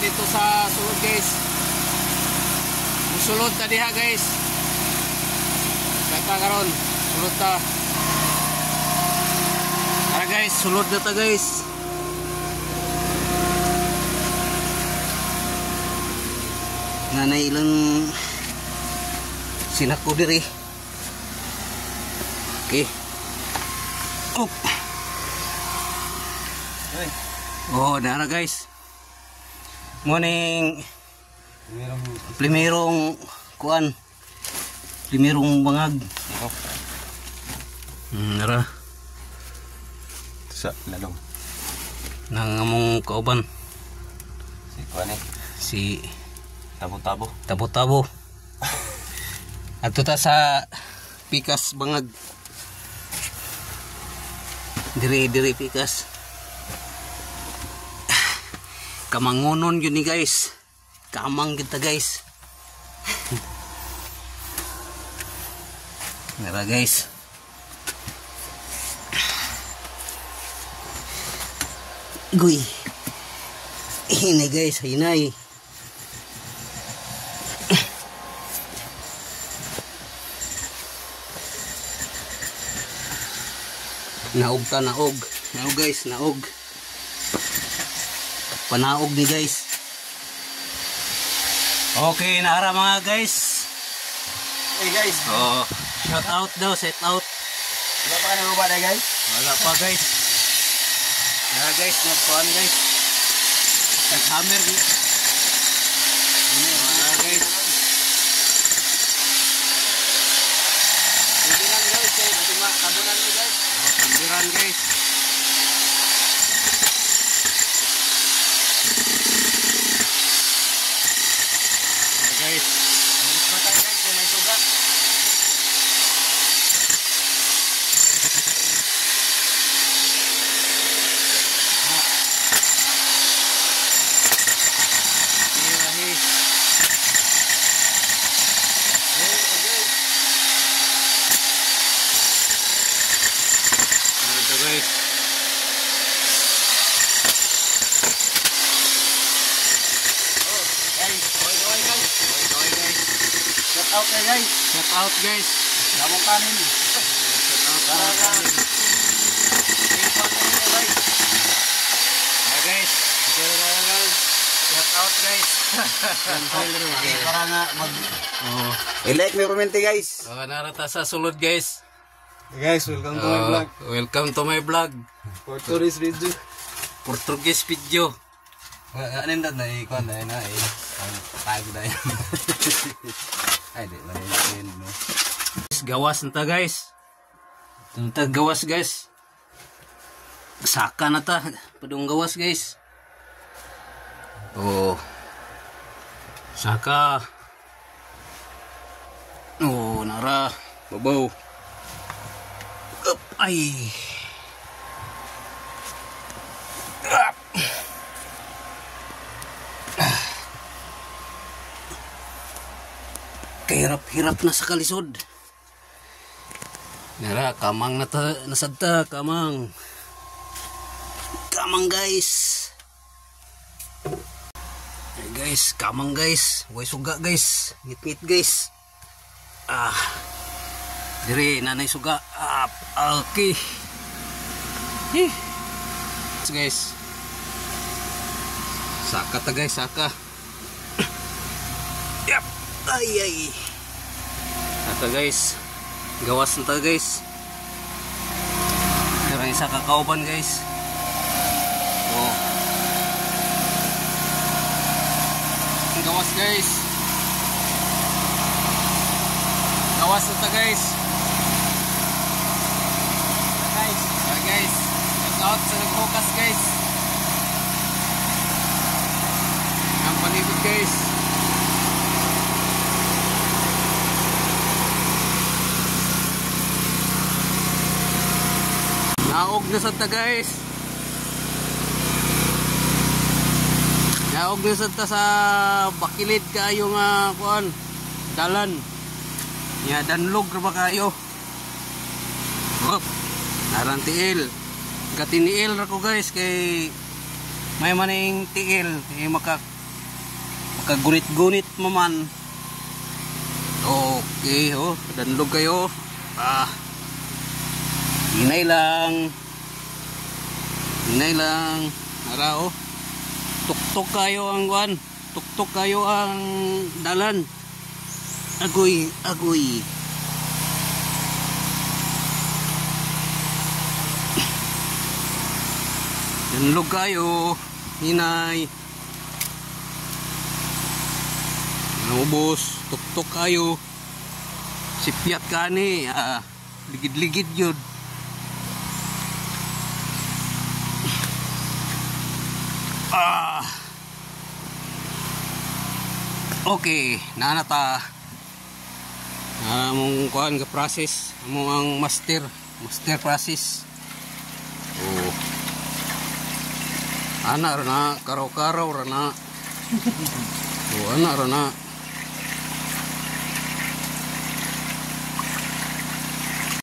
dito sa sulod guys. Musulod ta diha guys. Saka karon sulod ta. Tara guys, sulod na ta guys. Nanay ilang sinako diri. Okay. Up. Oh, dara guys. Morning. Primerong kuan. Primerong bangag. Dara. Sa lalong. Nang among kauban. Si kuan eh. Si Tabo-tabo. Tabo-tabo. Adto ta sa pikas bangag. Diri pikas. Kamangunon yun ni guys. Kamang kita guys. Nara guys. Guy. Ini guys, hinay. Naog ta, naog. Naog guys, naog. Panaog ni guys. Okay, naara mga guys. Hey guys. Oh, shout out daw, set out. Wala pa ka nababa na guys? Wala pa guys. Naara guys, nagpuan guys. Nag-hammer guys. Naara guys. Kambiran guys, kabunan mo guys. Oh, kambiran guys. Guys, batay guys, may sugat. Out na guys. Shout out guys. Damong kanin. Shout out kanin. Guys. Shout out guys. Okay, para nga mag i-like mo comment guys. Oh, narata sa sulod guys. Hey guys, welcome to my vlog. Welcome to my vlog. Portuguese video. Portuguese video. Ano yung na ikon na yun tag na yun. Ay, di ba yun no? Gawas na ta guys. Ito ta gawas guys. Saka na ta. Padung gawas guys. Oh. Saka. Oh, nara. Babaw. Up. Ay. Up. Kahirap-hirap na sa kalisod. Nara, kamang nasadta, kamang. Kamang guys. Hey guys, kamang guys. Way suga guys. Ngit-ngit guys. Dire, nanay suga. Okay. So guys. Saka ta guys, saka. Yep. Ay. Ito guys. Gawas na ta guys. Meron isa kakauban guys. Oh. Gawas guys. Gawas na ta guys. Guys. Shout out sa nag-focus guys. Ang paligid guys. Naog na sa ta guys. Naog na sa ta sa bakilid kayo nga kuan. Dalan. Ya danlog ra ba kayo? Hop. Narang tiil. Katiniil ra ko guys kay may maning tiil, maka makagunit-gunit maman. Okay, oh, danlog kayo. Hinay lang. Hinay lang. Ara, oh. Tuktok kayo ang kuan. Tuktok kayo ang dalan. Agoy, agoy. Danlog kayo. Hinay. Ubos. Tuktok kayo. Sipyat ka ni. Ligid-ligid yun. Okay, nanata. Among kuan ga process, among ang master process. Oh. Ana ra na, karaw-karaw ra na. Oh, ana ra na.